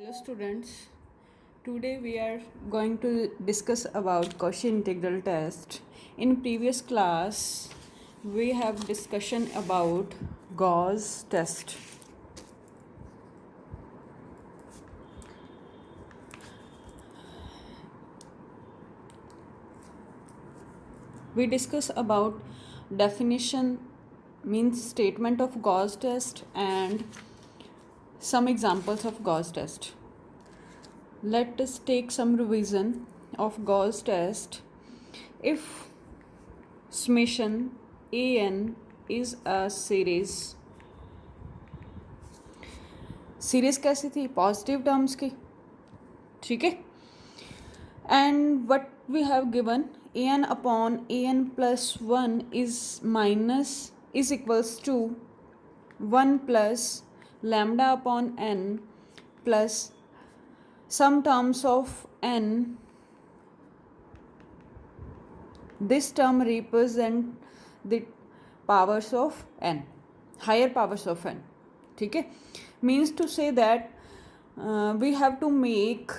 Hello students, today we are going to discuss about Cauchy integral test. In previous class we have discussion about Gauss test. We discuss about definition means statement of Gauss test and some examples of Gauss test. Let us take some revision of Gauss test. If summation an is a series कैसी थी positive terms की, ठीक है, and what we have given an upon an plus 1 is equals to 1 plus lambda upon n plus some terms of n. This term represent the powers of n, higher powers of n, ठीक है, means to say that we have to make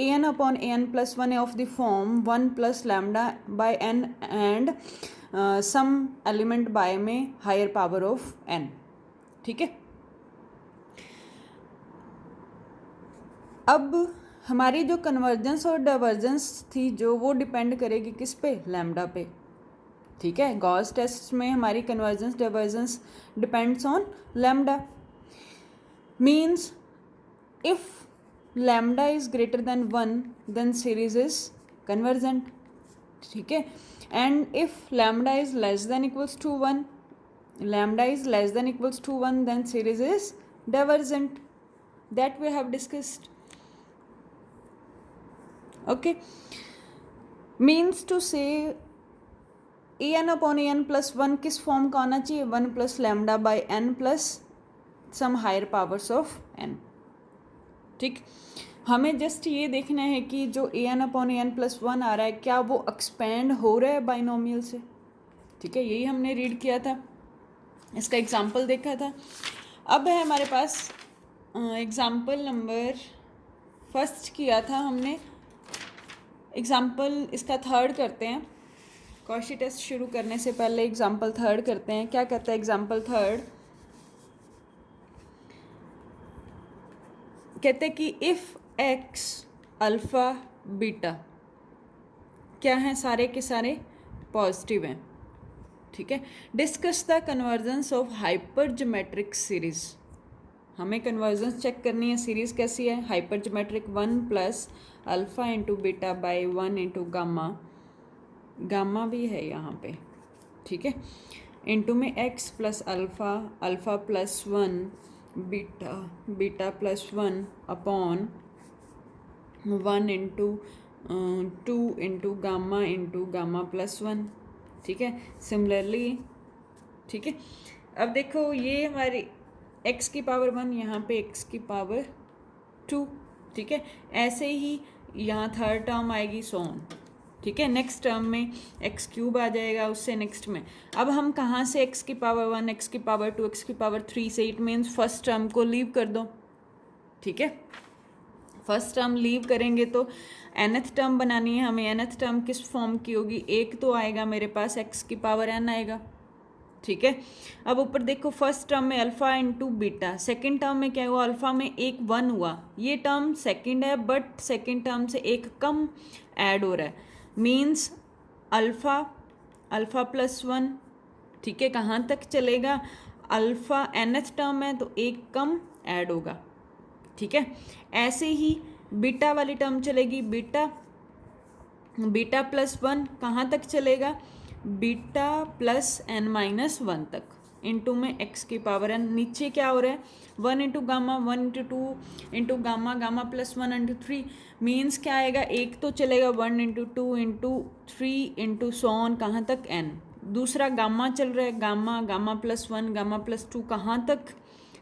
an upon an plus 1 of the form 1 plus lambda by n and some element by में higher power of n, ठीक है. अब हमारी जो convergence और divergence थी जो वो डिपेंड करेगी किस पे, लैम्डा पे, ठीक है. गॉस टेस्ट में हमारी convergence divergence depends on lambda. Means if lambda is greater than 1 then series is convergent, ठीक है. And if lambda is less than equals to 1 then series is divergent. That we have discussed. Okay, means to say an upon an plus 1 किस form का आना चाहिए, 1 plus lambda by n plus some higher powers of n, ठीक. हमें just ये देखना है कि जो an अपॉन an प्लस 1 आ रहा है क्या वो एक्सपेंड हो रहा है बाइनोमियल से, ठीक है. यही हमने रीड किया था, इसका एग्जाम्पल देखा था. अब है हमारे पास एग्जाम्पल नंबर फर्स्ट किया था हमने, एग्जाम्पल इसका थर्ड करते हैं. कॉशी टेस्ट शुरू करने से पहले एग्जाम्पल थर्ड करते हैं. क्या कहता है एग्जाम्पल थर्ड, कहते हैं कि इफ एक्स अल्फा बीटा क्या है, सारे के सारे पॉजिटिव हैं, ठीक है. Discuss the convergence of hyper geometric series. हमें कन्वर्जेंस चेक करनी है, सीरीज कैसी है, hyper geometric 1 plus alpha into beta by 1 into gamma, gamma भी है यहाँ पे, ठीक है, इंटू में x plus alpha, alpha plus 1 beta, beta plus 1 upon 1 into 2 into gamma plus 1, ठीक है. सिमिलरली, ठीक है. अब देखो ये हमारी x की पावर 1, यहाँ पे x की पावर 2, ठीक है. ऐसे ही यहाँ थर्ड टर्म आएगी सोन, ठीक है. नेक्स्ट टर्म में एक्स क्यूब आ जाएगा, उससे नेक्स्ट में. अब हम कहाँ से x की पावर 1, x की पावर 2, x की पावर 3 से, इट मीन्स फर्स्ट टर्म को लीव कर दो, ठीक है. फर्स्ट टर्म लीव करेंगे तो nth टर्म बनानी है हमें. nth टर्म किस फॉर्म की होगी, एक तो आएगा मेरे पास x की पावर n आएगा, ठीक है. अब ऊपर देखो फर्स्ट टर्म में alpha into beta, second term में क्या हुआ, अल्फ़ा में एक 1 हुआ, ये टर्म सेकेंड है बट सेकेंड टर्म से एक कम ऐड हो रहा है. मीन्स अल्फ़ा प्लस 1, ठीक है. कहाँ तक चलेगा, अल्फ़ा nth टर्म है तो एक कम ऐड होगा, ठीक है. ऐसे ही बीटा वाली टर्म चलेगी, बीटा प्लस 1 कहाँ तक चलेगा, बीटा प्लस n माइनस 1 तक, इंटू में x की पावर n. नीचे क्या हो रहा है, 1 into gamma, 1 into 2 into gamma plus 1 into 3. Means क्या आएगा, एक तो चलेगा 1 इंटू 2 इंटू 3 इंटू सोन कहाँ तक n. दूसरा गामा चल रहा है, गामा प्लस 1, गामा प्लस 2 कहाँ तक,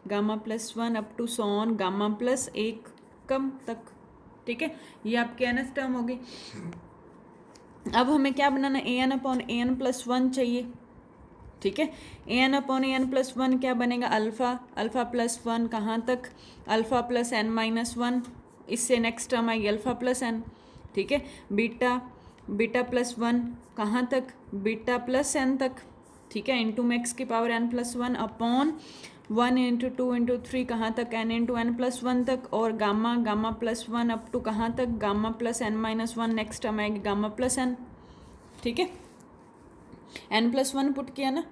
गामा प्लस 1 अप टू सोन गामा प्लस 1 कम तक, ठीक है. ये आपके nth टर्म होगी. अब हमें क्या बनाना, an अपॉन an प्लस 1 चाहिए, ठीक है. an अपॉन an प्लस 1 क्या बनेगा, अल्फ़ा प्लस 1 कहाँ तक, अल्फ़ा प्लस n माइनस 1 इससे नेक्स्ट टर्म आएगी अल्फ़ा प्लस एन, ठीक है। बीटा प्लस वन कहाँ तक, बीटा प्लस एन तक, ठीक है, इंटू में एक्स की power n plus one upon 1 into 2 into 3 कहाँ तक, n into n plus one तक, और gamma plus one up to कहाँ तक, gamma plus n minus one, next term आएगी गामा प्लस एन, ठीक है। एन प्लस वन पुट किया ना,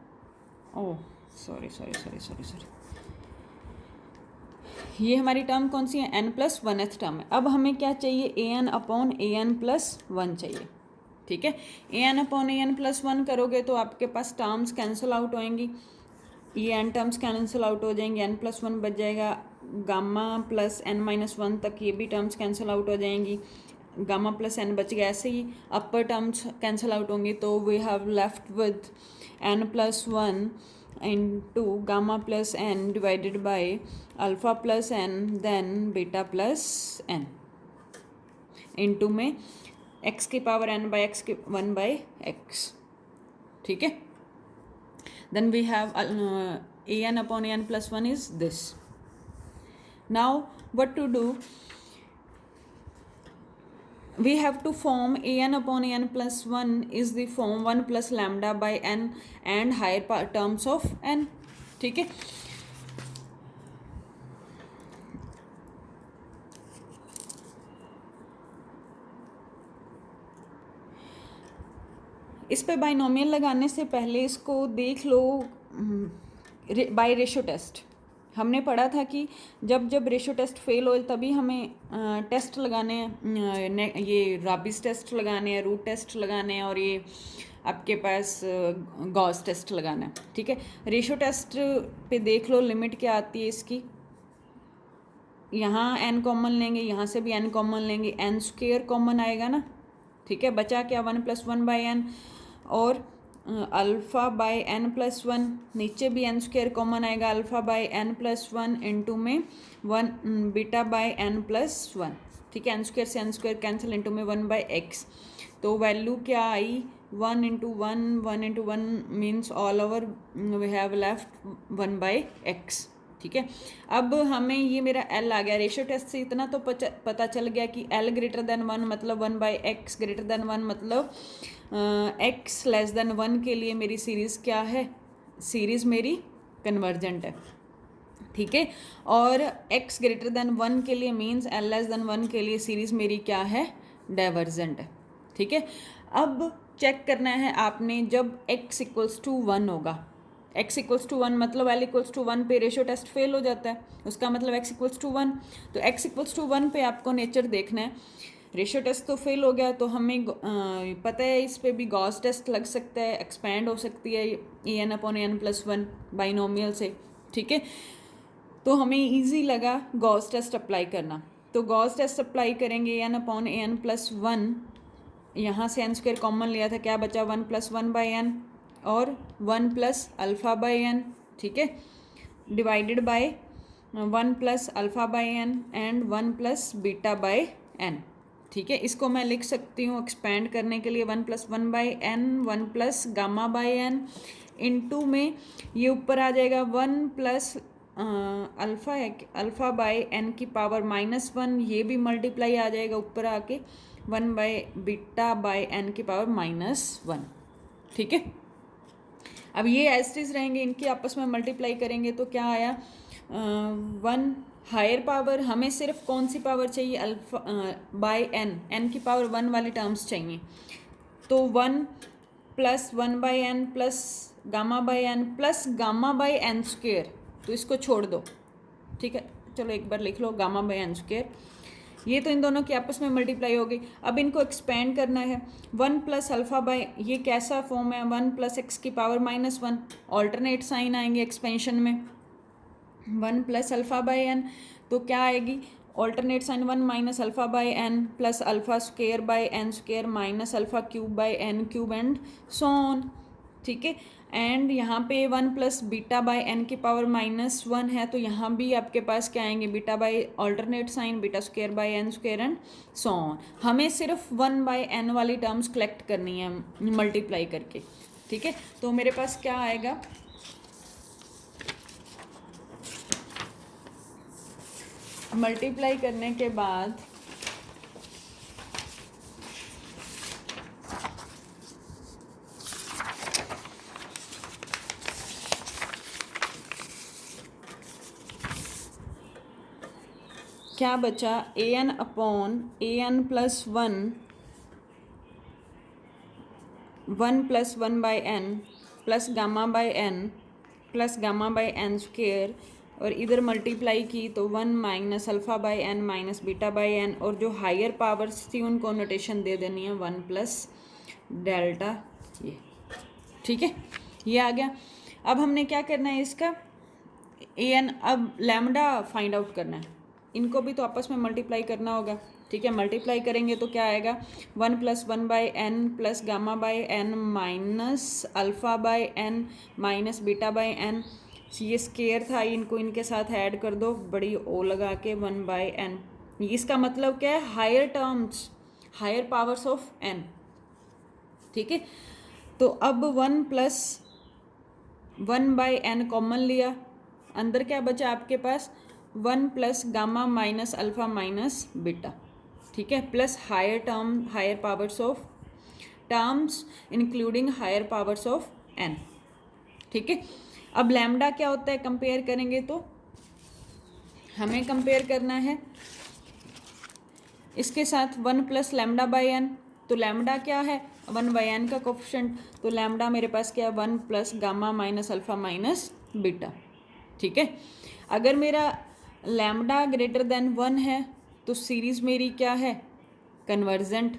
ओह सॉरी, ये हमारी टर्म कौन सी है, N plus one th term है। अब हमें क्या चाहिए, ए n upon a n plus one चाहिए, ठीक है। A n upon a n plus one करोगे तो आपके पास टर्म्स कैंसिल आउट होएंगी, ये एन टर्म्स कैंसिल आउट हो जाएंगी, एन प्लस वन बच जाएगा, gamma plus n minus one तक ये भी टर्म्स कैंसिल आउट हो जाएंगी, गामा प्लस एन बच गया, ऐसे ही अपर टर्म्स कैंसिल आउट होंगी, तो we have left with n plus one into gamma plus n divided by alpha plus n then beta plus n into में x की पावर n by x की 1 by x, ठीक है। then we have a n upon a n plus 1 is this. now what to do, we have to form a n upon a n plus 1 is the form 1 plus lambda by n and higher terms of n, ठीक है। इस पे binomial लगाने से पहले इसको देख लो bye ratio test. हमने पढ़ा था कि जब रेशो टेस्ट फेल हो तभी हमें टेस्ट लगाने हैं, ये राबिस टेस्ट लगाने हैं, रूट टेस्ट लगाने हैं, और ये आपके पास गॉस टेस्ट लगाना है, ठीक है। रेशो टेस्ट पे देख लो लिमिट क्या आती है इसकी, यहाँ एन कॉमन लेंगे, यहाँ से भी एन कॉमन लेंगे, एन स्क्वेयर कॉमन आएगा ना, ठीक है। बचा क्या, one plus one by n, और alpha by n plus one, नीचे भी एन स्क्वेयर कॉमन आएगा, alpha by n plus one into में one beta by n plus one, ठीक है। एन स्क्वेयर से एन स्क्वेयर कैंसिल, इंटू में one by x, तो वैल्यू क्या आई, one into one means all over we have left one by x, ठीक है। अब हमें ये मेरा एल आ गया, रेशियो टेस्ट से इतना तो पता चल गया कि एल ग्रेटर देन वन मतलब one by x greater than one मतलब एक्स लेस देन वन के लिए मेरी सीरीज़ क्या है, सीरीज़ मेरी कन्वर्जेंट है, ठीक है। और एक्स ग्रेटर देन वन के लिए means L less than one के लिए सीरीज़ मेरी क्या है, डाइवर्जेंट है, ठीक है। अब चेक करना है आपने, जब x इक्वल्स टू वन होगा, x इक्वल्स टू वन मतलब l इक्वल्स टू वन पे रेशियो टेस्ट फेल हो जाता है, उसका मतलब x इक्वल्स टू वन, तो x इक्वल्स टू वन पे आपको नेचर देखना है। रेशियो टेस्ट तो फेल हो गया, तो हमें पता है इस पे भी गॉस टेस्ट लग सकता है, एक्सपैंड हो सकती है a n upon n plus one binomial से, ठीक है। तो हमें ईजी लगा गॉस टेस्ट अप्लाई करना, तो गॉस टेस्ट अप्लाई करेंगे, a n upon a n plus one, यहाँ से एन स्क्वायर कॉमन लिया था, क्या बचा, one plus one by n और one plus alpha by n, ठीक है, divided by one plus alpha by n and one plus beta by n, ठीक है। इसको मैं लिख सकती हूँ एक्सपेंड करने के लिए, one plus one by n, one plus gamma by n, into में ये ऊपर आ जाएगा वन प्लस अल्फ़ा है, अल्फ़ा बाई एन की पावर माइनस वन, ये भी मल्टीप्लाई आ जाएगा ऊपर आके, one by beta by n की पावर माइनस वन, ठीक है। अब ये एस्टिस रहेंगे, इनकी आपस में मल्टीप्लाई करेंगे तो क्या आया, वन हायर पावर, हमें सिर्फ कौन सी पावर चाहिए, अल्फा बाई एन, एन की पावर वन वाली टर्म्स चाहिए, तो one plus one by n plus gamma by n plus gamma by n square, तो इसको छोड़ दो, ठीक है। चलो एक बार लिख लो गामा बाई एन स्क्वेयर, ये तो इन दोनों की आपस में मल्टीप्लाई हो गई। अब इनको एक्सपेंड करना है, वन प्लस अल्फ़ा बाई, ये कैसा फॉर्म है, वन प्लस एक्स की power minus one, alternate sign आएंगे एक्सपेंशन में, one plus alpha by n, तो क्या आएगी, alternate sign one minus alpha by n plus alpha square by n square minus alpha cube by n cube and so on, ठीक है। And यहाँ पे one plus beta by n की power minus one है, तो यहाँ भी आपके पास क्या आएंगे, beta by alternate sign beta square by n square and so on. हमें सिर्फ वन बाई एन वाली टर्म्स कलेक्ट करनी है मल्टीप्लाई करके, ठीक है। तो मेरे पास क्या आएगा, मल्टीप्लाई करने के बाद क्या बचा, a n upon a n plus one, one plus one by n plus gamma by n plus gamma by n square, और इधर मल्टीप्लाई की तो one minus alpha by n minus beta by n, और जो higher powers थी उनको notation दे देनी है वन प्लस डेल्टा ये। ठीक है, ये आ गया। अब हमने क्या करना है, इसका ए एन, अब लैम्डा फाइंड आउट करना है, इनको भी तो आपस में मल्टीप्लाई करना होगा। ठीक है, मल्टीप्लाई करेंगे तो क्या आएगा, one plus one by n plus gamma by n minus alpha by n minus beta by n, ये स्केयर था, इनको इनके साथ ऐड कर दो बड़ी ओ लगा के, वन बाई एन। इसका मतलब क्या है, higher terms, higher powers of n. ठीक है, तो अब one plus one by n common लिया, अंदर क्या बचा आपके पास, one plus gamma minus alpha minus beta. ठीक है, plus higher term, higher powers of terms including higher powers of n. ठीक है, अब लैम्डा क्या होता है, कंपेयर करेंगे तो हमें कंपेयर करना है इसके साथ one plus lambda by n, तो लैम्डा क्या है, वन बाई एन का कोफिशिएंट, तो लैम्डा मेरे पास क्या है, one plus gamma minus alpha minus beta. ठीक है, अगर मेरा लैम्डा ग्रेटर देन वन है तो सीरीज़ मेरी क्या है, कन्वर्जेंट।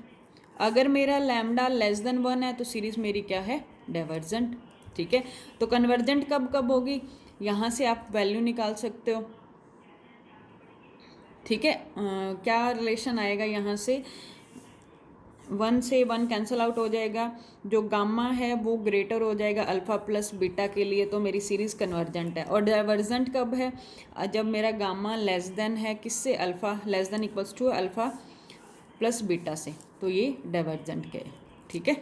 अगर मेरा लैम्डा लेस देन वन है तो सीरीज़ मेरी क्या है, डाइवर्जेंट। ठीक है, तो कन्वर्जेंट कब कब होगी, यहाँ से आप वैल्यू निकाल सकते हो। ठीक है, क्या रिलेशन आएगा यहाँ से, वन से वन कैंसिल आउट हो जाएगा, जो गामा है वो ग्रेटर हो जाएगा अल्फ़ा प्लस बीटा के लिए, तो मेरी सीरीज़ कन्वर्जेंट है। और डाइवर्जेंट कब है, जब मेरा गामा लेस देन है किससे, alpha less than equals to alpha plus beta से, तो ये डाइवर्जेंट के। ठीक है,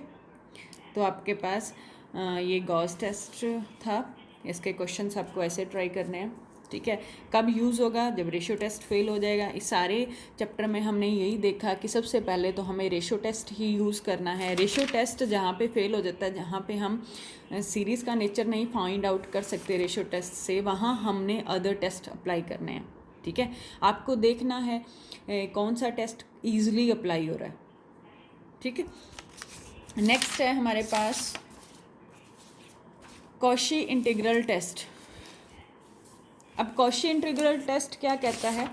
तो आपके पास ये गॉस टेस्ट था, इसके क्वेश्चंस आपको ऐसे ट्राई करने हैं। ठीक है, कब यूज़ होगा, जब रेशियो टेस्ट फेल हो जाएगा। इस सारे चैप्टर में हमने यही देखा कि सबसे पहले तो हमें रेशियो टेस्ट ही यूज़ करना है। रेशियो टेस्ट जहाँ पे फेल हो जाता है, जहाँ पे हम सीरीज़ का नेचर नहीं फाइंड आउट कर सकते रेशियो टेस्ट से, वहाँ हमने अदर टेस्ट अप्लाई करने हैं। ठीक है, आपको देखना है कौन सा टेस्ट ईजिली अप्लाई हो रहा है। ठीक है, नेक्स्ट है हमारे पास कॉशी इंटीग्रल टेस्ट। अब कॉशी इंटीग्रल टेस्ट क्या कहता है,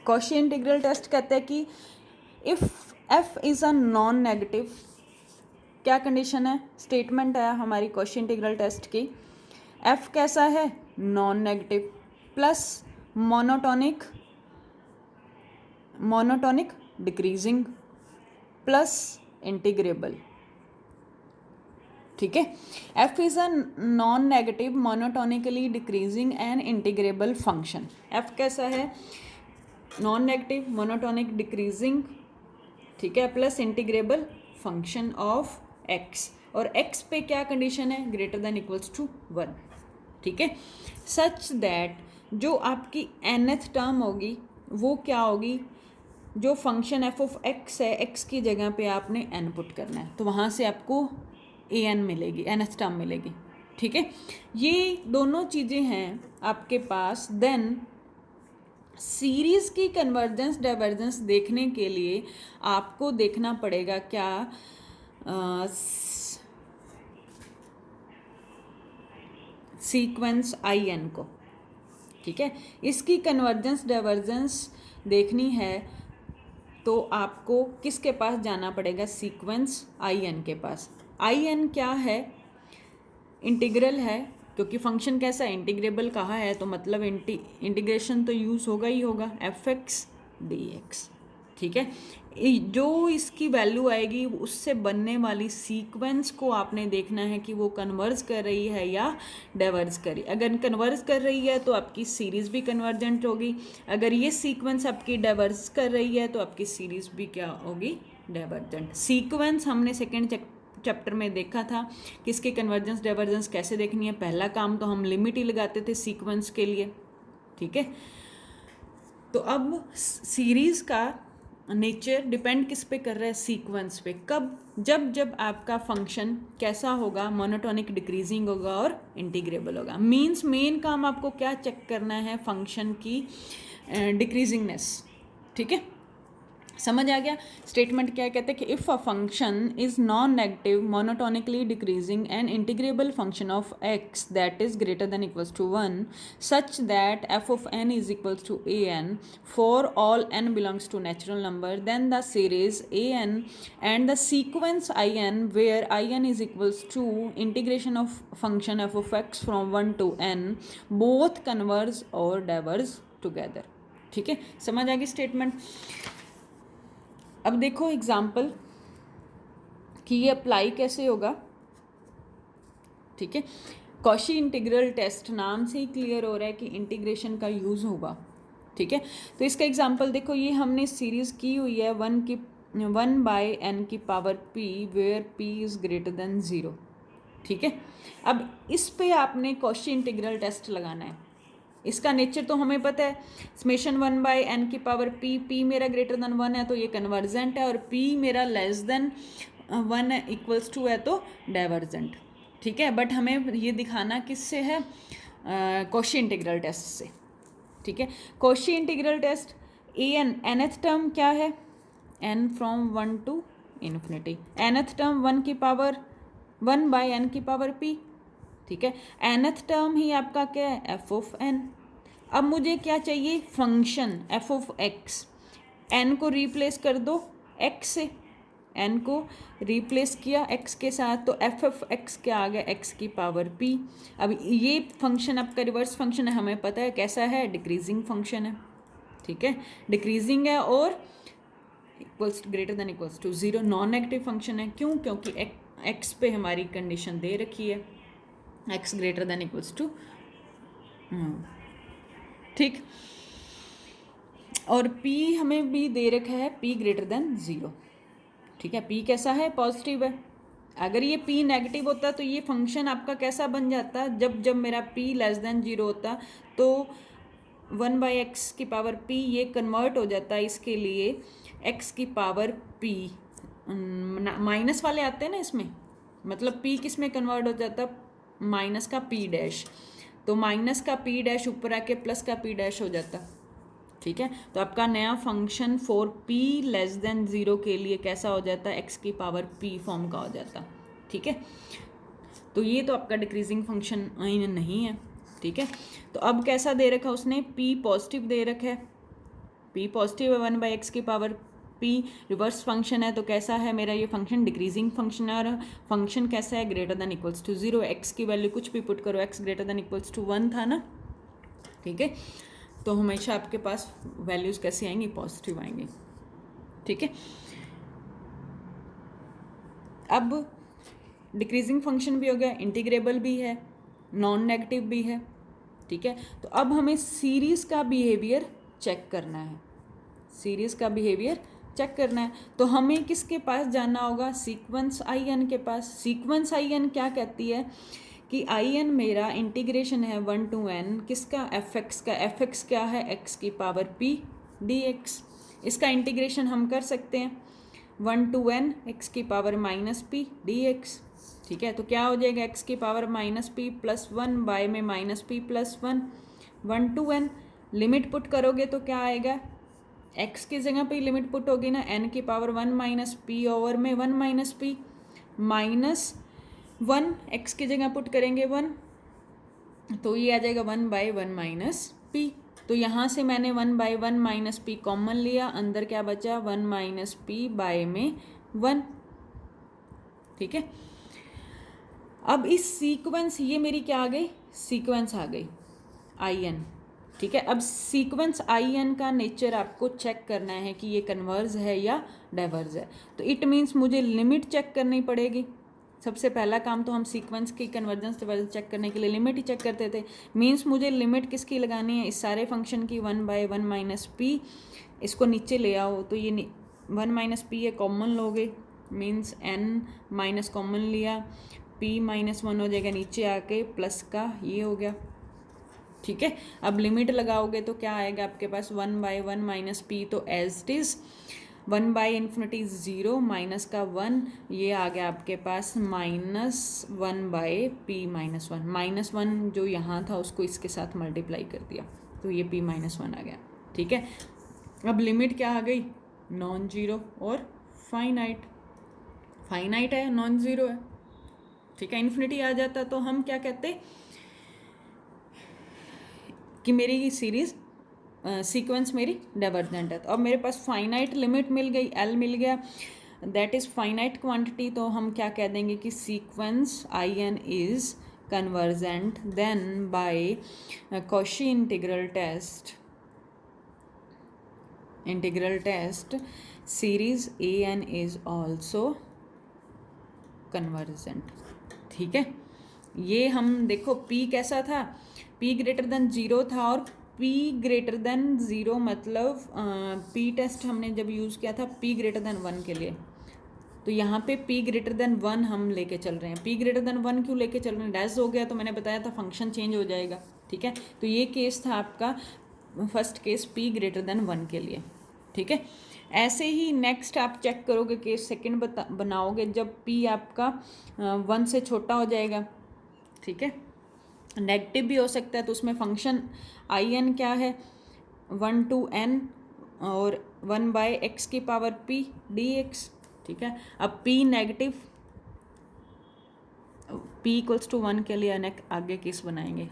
कॉशी इंटीग्रल टेस्ट कहता है कि if F is a non negative, क्या कंडीशन है, स्टेटमेंट है हमारी कॉशी इंटीग्रल टेस्ट की, एफ कैसा है, non negative plus monotonic, monotonic decreasing plus integrable. ठीक है, F is a non negative monotonically decreasing and integrable function. F कैसा है, नॉन नेगेटिव मोनोटोनिक डिक्रीजिंग, ठीक है, plus integrable function of x, और एक्स पे क्या कंडीशन है, greater than equals to one. ठीक है, सच दैट जो आपकी nth टर्म होगी वो क्या होगी, जो फंक्शन एफ ऑफ एक्स है, एक्स की जगह पे आपने n पुट करना है, तो वहाँ से आपको an मिलेगी, nth टर्म मिलेगी। ठीक है, ये दोनों चीज़ें हैं आपके पास। देन सीरीज़ की कन्वर्जेंस डाइवर्जेंस देखने के लिए आपको देखना पड़ेगा क्या, सीक्वेंस आई एन को। ठीक है, इसकी कन्वर्जेंस डाइवर्जेंस देखनी है तो आपको किसके पास जाना पड़ेगा, सीक्वेंस आई एन के पास। आई एन क्या है, इंटीग्रल है, क्योंकि फंक्शन कैसा है, इंटीग्रेबल कहा है, तो मतलब इंटीग्रेशन तो यूज़ होगा ही होगा, एफ एक्स डी एक्स। ठीक है, जो इसकी वैल्यू आएगी उससे बनने वाली सीक्वेंस को आपने देखना है कि वो कन्वर्ज कर रही है या डाइवर्ज कर रही है। अगर कन्वर्ज कर रही है तो आपकी सीरीज़ भी कन्वर्जेंट होगी, अगर ये सीक्वेंस आपकी डाइवर्ज कर रही है तो आपकी सीरीज़ भी क्या होगी, डाइवर्जेंट। सीक्वेंस हमने सेकेंड चैप्टर में देखा था कि इसके कन्वर्जेंस डाइवर्जेंस कैसे देखनी है। पहला काम तो हम लिमिट ही लगाते थे सीक्वेंस के लिए, ठीक है। तो अब सीरीज का नेचर डिपेंड किस पे कर रहा है, सीक्वेंस पे। कब? जब आपका फंक्शन कैसा होगा, मोनोटोनिक डिक्रीजिंग होगा और इंटीग्रेबल होगा। मींस मेन काम आपको क्या चेक करना है, फंक्शन की डिक्रीजिंगनेस, ठीक है। समझ आ गया। स्टेटमेंट क्या कहते हैं कि if a function is non negative monotonically decreasing and integrable function of x that is greater than equals to 1 such that f of n is equals to a n for all n belongs to natural number, then the series a n and the sequence I n where I n is equals to integration of function f of x from 1 to n both converge और diverge together, ठीक है। समझ आ गई statement. अब देखो example कि ये apply कैसे होगा, ठीक है। कॉशी इंटीग्रल टेस्ट नाम से ही क्लियर हो रहा है कि इंटीग्रेशन का यूज़ होगा, ठीक है। तो इसका एग्जाम्पल देखो, ये हमने सीरीज की हुई है 1/n की power p where p is greater than 0, ठीक है। अब इस पे आपने कॉशी इंटीग्रल टेस्ट लगाना है। इसका नेचर तो हमें पता है, समेशन 1/n की पावर p मेरा ग्रेटर देन 1 है तो ये कन्वर्जेंट है, और p मेरा लेस देन 1 इक्वल्स टू है तो डाइवर्जेंट, ठीक है। बट हमें ये दिखाना किससे है, कॉशी इंटीग्रल टेस्ट से, ठीक है। Cauchy integral test nth term क्या है, n from 1 to infinity, nth term 1 की पावर 1/n की पावर p, ठीक है। nth टर्म ही आपका क्या है, f ऑफ n। अब मुझे क्या चाहिए, function f of x, n को रिप्लेस कर दो x से, n को रिप्लेस किया x के साथ तो f ऑफ x क्या आ गया, x की पावर p। अब ये फंक्शन आपका रिवर्स फंक्शन है, हमें पता है कैसा है, डिक्रीजिंग फंक्शन है, ठीक है। डिक्रीजिंग है और equals greater than equals to 0, non negative function है। क्यों? क्योंकि x पे हमारी कंडीशन दे रखी है x greater than equals to, ठीक। और p हमें भी दे रखा है p ग्रेटर देन 0, ठीक है। p कैसा है, पॉजिटिव है। अगर ये p नेगेटिव होता तो ये फंक्शन आपका कैसा बन जाता, जब मेरा p लेस देन 0 होता तो 1/x की पावर p ये कन्वर्ट हो जाता है इसके लिए x की पावर p, माइनस वाले आते हैं ना इसमें, मतलब p किस में कन्वर्ट हो जाता, माइनस का p डैश, तो माइनस का p डैश ऊपर आके प्लस का p डैश हो जाता, ठीक है। तो आपका नया function for p less than 0 के लिए कैसा हो जाता है, x की पावर p फॉर्म का हो जाता, ठीक है। तो ये तो आपका डिक्रीजिंग फंक्शन नहीं है, ठीक है। तो अब कैसा दे रखा उसने, p पॉजिटिव दे रखा है, p पॉजिटिव है 1/x की पावर p, रिवर्स फंक्शन है तो कैसा है मेरा ये फंक्शन, डिक्रीजिंग फंक्शन है, और फंक्शन कैसा है, greater than equals to 0। x की वैल्यू कुछ भी पुट करो, x greater than equals to 1 था ना, ठीक है। तो हमेशा आपके पास वैल्यूज़ कैसी आएंगी, पॉजिटिव आएंगी, ठीक है। अब डिक्रीजिंग फंक्शन भी हो गया, इंटीग्रेबल भी है, नॉन नेगेटिव भी है, ठीक है। तो अब हमें सीरीज़ का बिहेवियर चेक करना है, सीरीज़ का बिहेवियर चेक करना है तो हमें किसके पास जाना होगा, सीक्वेंस आई एन के पास। सीक्वेंस आई एन क्या कहती है कि आई एन मेरा इंटीग्रेशन है 1 to n किसका, एफ एक्स का। एफ एक्स क्या है, एक्स की पावर p dx। इसका इंटीग्रेशन हम कर सकते हैं 1 to n एक्स की पावर माइनस p dx, ठीक है। तो क्या हो जाएगा, एक्स की power minus p plus 1 by में minus p plus 1, 1 to n। Limit put करोगे तो क्या आएगा, x की जगह पे लिमिट पुट होगी ना, n की पावर 1 माइनस पी ओवर में 1 माइनस पी, माइनस 1 x की जगह पुट करेंगे 1 तो ये आ जाएगा 1/1 माइनस पी। तो यहाँ से मैंने 1/1 माइनस पी कॉमन लिया, अंदर क्या बचा, 1 माइनस पी बाय में 1, ठीक है। अब इस सीक्वेंस, ये मेरी क्या आ गई, सीक्वेंस आ गई आई एन, ठीक है। अब सीक्वेंस आई एन का नेचर आपको चेक करना है कि ये कन्वर्ज है या डाइवर्ज है। तो इट मीन्स मुझे लिमिट चेक करनी पड़ेगी। सबसे पहला काम तो हम सीक्वेंस की कन्वर्जेंस डाइवर्जेंस चेक करने के लिए लिमिट ही चेक करते थे। मीन्स मुझे लिमिट किसकी लगानी है, इस सारे फंक्शन की 1/1 माइनस पी, इसको नीचे ले आओ तो ये वन माइनस पी है, कॉमन लोगे मीन्स एन माइनस कॉमन लिया, पी माइनस वन हो जाएगा, नीचे आके प्लस का ये हो गया, ठीक है। अब लिमिट लगाओगे तो क्या आएगा आपके पास, one by one minus p तो as it is, one by infinity zero minus का वन, ये आ गया आपके पास minus one by p minus one, minus one जो यहाँ था उसको इसके साथ मल्टीप्लाई कर दिया तो ये पी माइनस वन आ गया, ठीक है। अब लिमिट क्या आ गई, नॉन जीरो और फाइनाइट, फाइनाइट है नॉन जीरो है, ठीक है। इन्फिनिटी आ जाता तो हम क्या कहते कि मेरी सीरीज सीक्वेंस मेरी डाइवर्जेंट है। तो अब मेरे पास फाइनाइट लिमिट मिल गई, एल मिल गया, दैट इज़ फाइनाइट क्वांटिटी, तो हम क्या कह देंगे कि sequence I n is convergent, then by Cauchy integral test series a n is also convergent, ठीक है। ये हम देखो P कैसा था, P ग्रेटर देन ज़ीरो था, और P ग्रेटर देन ज़ीरो मतलब P टेस्ट हमने जब यूज़ किया था P ग्रेटर देन वन के लिए, तो यहाँ पे P ग्रेटर देन वन हम लेके चल रहे हैं। P ग्रेटर देन वन क्यों लेके चल रहे हैं, डैश हो गया तो मैंने बताया था फंक्शन चेंज हो जाएगा, ठीक है। तो ये केस था आपका first case P greater than one के लिए, ठीक है। ऐसे ही नेक्स्ट आप चेक करोगे केस सेकंड बनाओगे जब P आपका वन से छोटा हो जाएगा, ठीक है। नेगेटिव भी हो सकता है, तो उसमें फंक्शन आई एन क्या है, वन टू एन और वन बाय एक्स की पावर पी डी एक्स, ठीक है। अब P negative, P equals to one के लिए आगे केस बनाएंगे,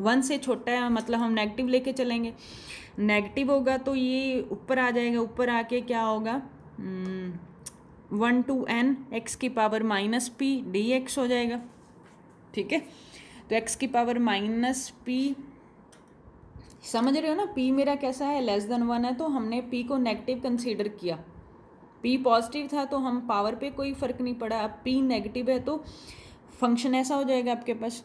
वन से छोटा है मतलब हम नेगेटिव लेके चलेंगे, नेगेटिव होगा तो ये ऊपर आ जाएगा, ऊपर आके क्या होगा, वन टू एन एक्स की power minus P d x हो जाएगा, ठीक है। तो एक्स की पावर माइनस पी, समझ रहे हो ना, P मेरा कैसा है, लेस देन वन है, तो हमने P को नेगेटिव कंसीडर किया, P पॉजिटिव था तो हम पावर पे कोई फ़र्क नहीं पड़ा, अब P नेगेटिव है तो फंक्शन ऐसा हो जाएगा आपके पास।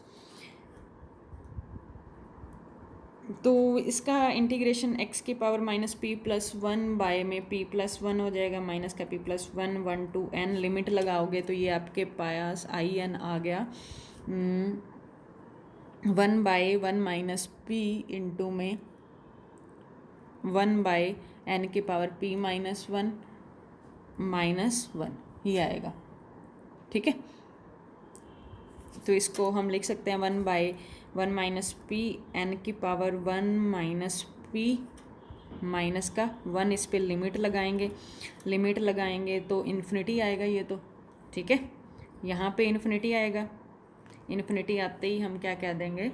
तो इसका इंटीग्रेशन x की power minus p plus one by में p प्लस वन हो जाएगा, माइनस का p plus one, one to n, limit लगाओगे तो ये आपके पास आई एन आ गया one by one minus p into में वन बाय एन की पावर p माइनस वन ही आएगा, ठीक है। तो इसको हम लिख सकते हैं one by one minus p n की power one minus P, minus का वन, इस पर लिमिट लगाएंगे तो इन्फिनिटी आएगा ये तो, ठीक है। यहाँ पे इन्फिनिटी आएगा, इन्फिनिटी आते ही हम क्या कह देंगे,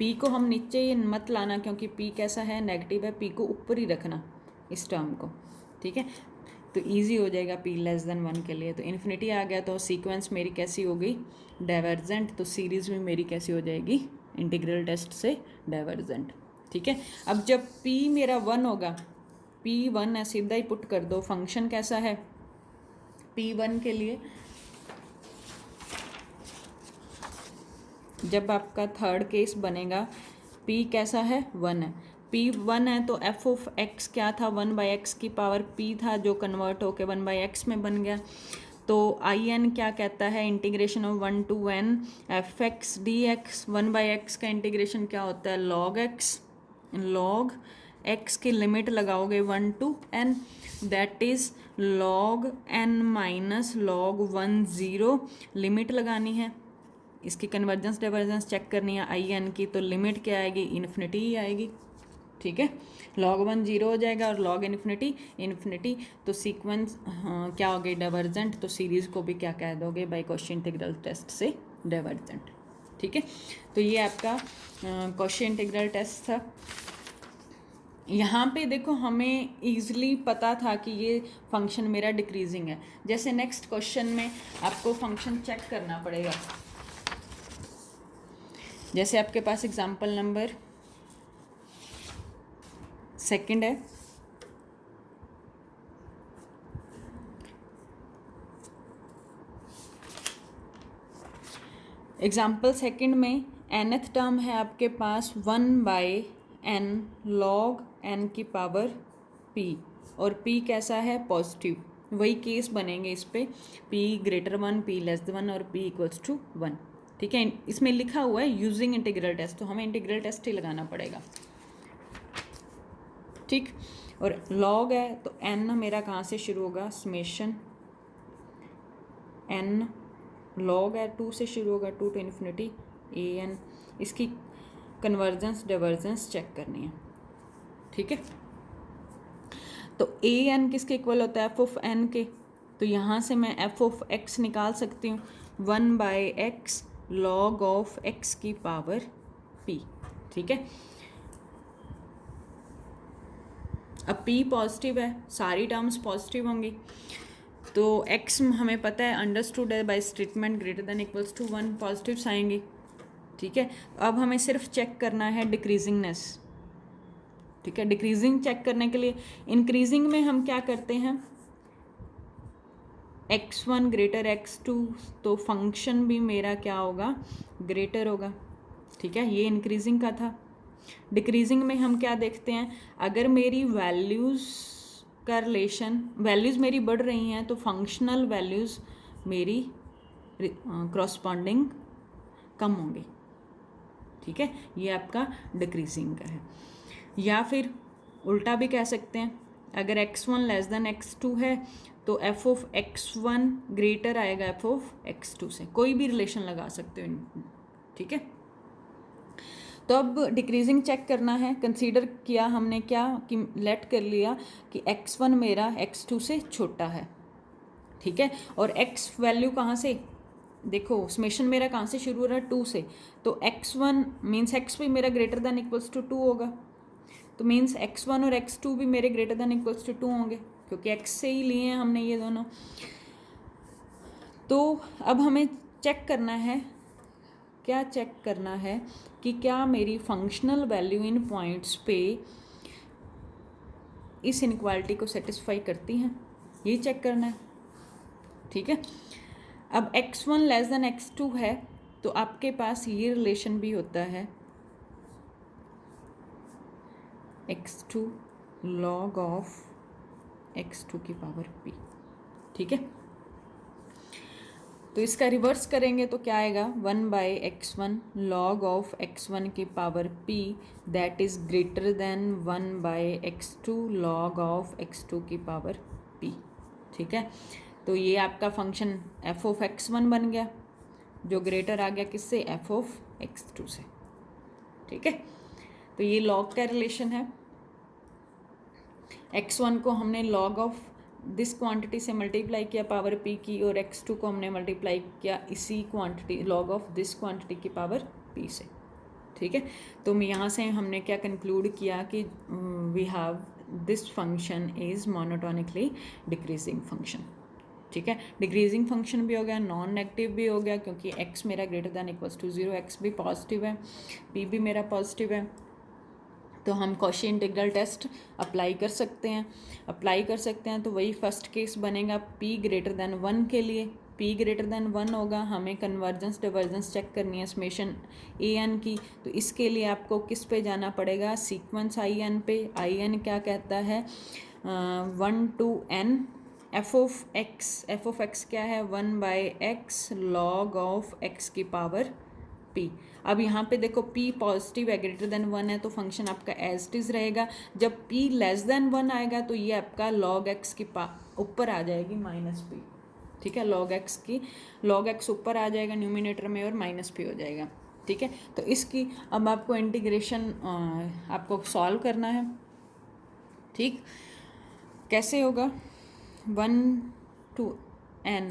P को हम नीचे मत लाना क्योंकि P कैसा है, नेगेटिव है, P को ऊपर ही रखना इस टर्म को, ठीक है। तो इजी हो जाएगा P लेस देन वन के लिए, तो इन्फिनिटी आ गया तो सीक्वेंस मेरी कैसी हो गई, डाइवर्जेंट, तो सीरीज़ में मेरी कैसी हो जाएगी, इंटीग्रल टेस्ट से डाइवर्जेंट, ठीक है। अब जब P मेरा वन होगा, P वन है, सीधा ही पुट कर दो, फंक्शन कैसा है P वन के लिए, जब आपका थर्ड केस बनेगा P कैसा है, वन है, P वन है तो f ऑफ x क्या था, वन बाई एक्स की पावर P था जो कन्वर्ट होके वन बाई एक्स में बन गया, तो आई एन क्या कहता है, integration of one to n f x d x, one by x का इंटीग्रेशन क्या होता है, लॉग एक्स की लिमिट लगाओगे one to n, that is log n minus log one zero, limit लगानी है, इसकी कन्वर्जेंस डाइवर्जेंस चेक करनी है आई एन की, तो लिमिट क्या आएगी, इन्फिनिटी ही आएगी, ठीक है। लॉग वन जीरो हो जाएगा और लॉग इन्फिनिटी, तो सीक्वेंस क्या हो गई, डाइवर्जेंट, तो सीरीज़ को भी क्या कह दोगे, बाय कॉशी इंटीग्रल टेस्ट से डाइवर्जेंट, ठीक है। तो ये आपका कॉशी इंटीग्रल टेस्ट था। यहाँ पे देखो हमें ईजिली पता था कि ये फंक्शन मेरा डिक्रीजिंग है, जैसे नेक्स्ट क्वेश्चन में आपको फंक्शन चेक करना पड़ेगा, जैसे आपके पास एग्जाम्पल नंबर सेकंड है, एग्जाम्पल सेकंड में nth टर्म है आपके पास one by n log n की पावर p, और p कैसा है, पॉजिटिव, वही केस बनेंगे इस पे, p ग्रेटर 1, p लेस 1 और p इक्वल्स टू 1। ठीक है, इसमें लिखा हुआ है यूजिंग इंटीग्रल टेस्ट, तो हमें इंटीग्रल टेस्ट ही लगाना पड़ेगा। ठीक, और लॉग है तो n मेरा कहाँ से शुरू होगा, समेशन n लॉग है 2 से शुरू होगा, 2 to इन्फिनिटी an, इसकी कन्वर्जेंस डाइवर्जेंस चेक करनी है। ठीक है, तो an किसके इक्वल होता है, एफ ऑफ n के, तो यहाँ से मैं एफ ऑफ x निकाल सकती हूँ 1/x लॉग ऑफ x की पावर p। ठीक है, अब p पॉजिटिव है, सारी टर्म्स पॉजिटिव होंगी, तो x हमें पता है अंडरस्टूड है by statement greater than equals to 1, positives आएंगी। ठीक है, अब हमें सिर्फ चेक करना है डिक्रीजिंगनेस। ठीक है, डिक्रीजिंग चेक करने के लिए इंक्रीजिंग में हम क्या करते हैं, x1 ग्रेटर x2, तो फंक्शन भी मेरा क्या होगा, ग्रेटर होगा। ठीक है, ये इंक्रीजिंग का था। डिक्रीजिंग में हम क्या देखते हैं, अगर मेरी वैल्यूज़ का रिलेशन, वैल्यूज़ मेरी बढ़ रही हैं तो फंक्शनल वैल्यूज़ मेरी क्रॉसपॉन्डिंग कम होंगी। ठीक है, ये आपका डिक्रीजिंग का है। या फिर उल्टा भी कह सकते हैं, अगर x1 लेस देन x2 है तो f ऑफ x1 ग्रेटर आएगा f ऑफ x2 से, कोई भी रिलेशन लगा सकते हो। ठीक है, तो अब डिक्रीजिंग चेक करना है, कंसीडर किया हमने क्या कि लेट कर लिया कि x1 मेरा x2 से छोटा है। ठीक है, और x वैल्यू कहाँ से, देखो समेशन मेरा कहाँ से शुरू हो रहा है, 2 से, तो x1 मीन्स x भी मेरा ग्रेटर दैन इक्वल्स टू 2 होगा, तो मीन्स x1 और x2 भी मेरे ग्रेटर दैन इक्वल्स टू 2 होंगे, क्योंकि x से ही लिए हैं हमने ये दोनों। तो अब हमें चेक करना है, क्या चेक करना है कि क्या मेरी फंक्शनल वैल्यू इन पॉइंट्स पे इस इनक्वालिटी को सेटिस्फाई करती हैं, ये चेक करना है। ठीक है, अब x1 लेस देन x2 है तो आपके पास ये रिलेशन भी होता है x2 log ऑफ x2 की पावर p। ठीक है, तो इसका रिवर्स करेंगे तो क्या आएगा, 1/x1 log ऑफ x1 की power p that is greater then 1/x2 log of x2 की पावर p। ठीक है, तो ये आपका फंक्शन f ऑफ x1 बन गया, जो ग्रेटर आ गया किससे, f ऑफ x2 से। ठीक है, तो ये log का रिलेशन है, x1 को हमने log ऑफ दिस क्वांटिटी से मल्टीप्लाई किया पावर p की, और x2 को हमने मल्टीप्लाई किया इसी quantity log of this quantity की पावर p से। ठीक है, तो यहाँ से हमने क्या कंक्लूड किया कि we have this function is monotonically decreasing function. ठीक है, डिक्रीजिंग फंक्शन भी हो गया, नॉन नेगेटिव भी हो गया, क्योंकि x मेरा greater than equals to 0, x भी पॉजिटिव है, p भी मेरा पॉजिटिव है, तो हम कॉशी इंटीग्रल टेस्ट अप्लाई कर सकते हैं। तो वही फर्स्ट केस बनेगा p ग्रेटर दैन 1 के लिए, p ग्रेटर दैन 1 होगा, हमें कन्वर्जेंस डाइवर्जेंस चेक करनी है समेशन an की, तो इसके लिए आपको किस पे जाना पड़ेगा, सीक्वेंस in पे। in क्या कहता है, 1 to n f of x क्या है, 1/x log ऑफ x की पावर p। अब यहाँ पे देखो p पॉजिटिव है, ग्रेटर देन 1 है, तो फंक्शन आपका एज इट इज रहेगा। जब p लेस देन 1 आएगा तो ये आपका log x की ऊपर आ जाएगी -p। ठीक है, log x ऊपर आ जाएगा न्यूमिनेटर में और -p हो जाएगा। ठीक है, तो इसकी अब आपको इंटीग्रेशन आपको सॉल्व करना है। ठीक, कैसे होगा, 1 to n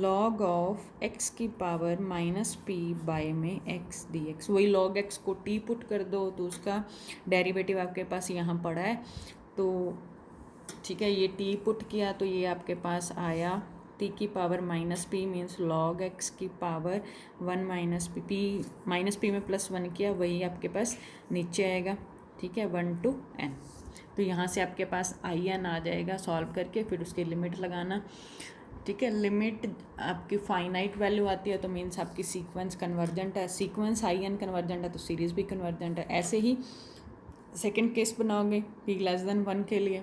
log of x की पावर -p बाय में x dx, वही log x को t पुट कर दो तो उसका डेरिवेटिव आपके पास यहाँ पड़ा है, तो ठीक है, ये t पुट किया तो ये आपके पास आया t की power -p means log x की पावर 1 -p में +1 किया, वही आपके पास नीचे आएगा। ठीक है, 1 to n, तो यहाँ से आपके पास in आ जाएगा सॉल्व करके, फिर उसकी लिमिट लगाना। ठीक है, लिमिट आपकी फाइनाइट वैल्यू आती है तो मीन्स आपकी सीक्वेंस कन्वर्जेंट है, सीक्वेंस in कन्वर्जेंट है तो सीरीज़ भी कन्वर्जेंट है। ऐसे ही सेकंड केस बनाओगे p लेस देन 1 के लिए,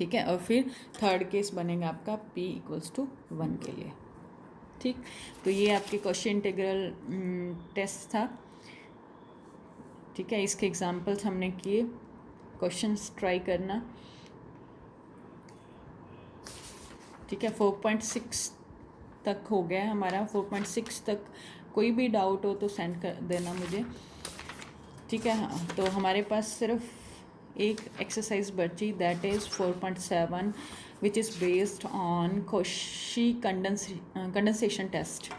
ठीक है। और फिर थर्ड केस बनेगा आपका p इक्वल्स टू 1 के लिए। ठीक, तो ये आपके क्वेश्चन इंटीग्रल टेस्ट था। ठीक है, इसके एग्जांपल्स हमने किए, क्वेश्चंस ट्राई करना। ठीक है, 4.6 तक हो गया है हमारा। 4.6 तक कोई भी डाउट हो तो सेंड कर देना मुझे। ठीक है, हाँ, तो हमारे पास सिर्फ एक एक्सरसाइज बची, that is 4.7 which is based on Cauchy condensation test.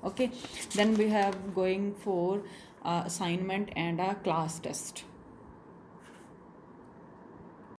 Okay, then we have going for assignment and a class test.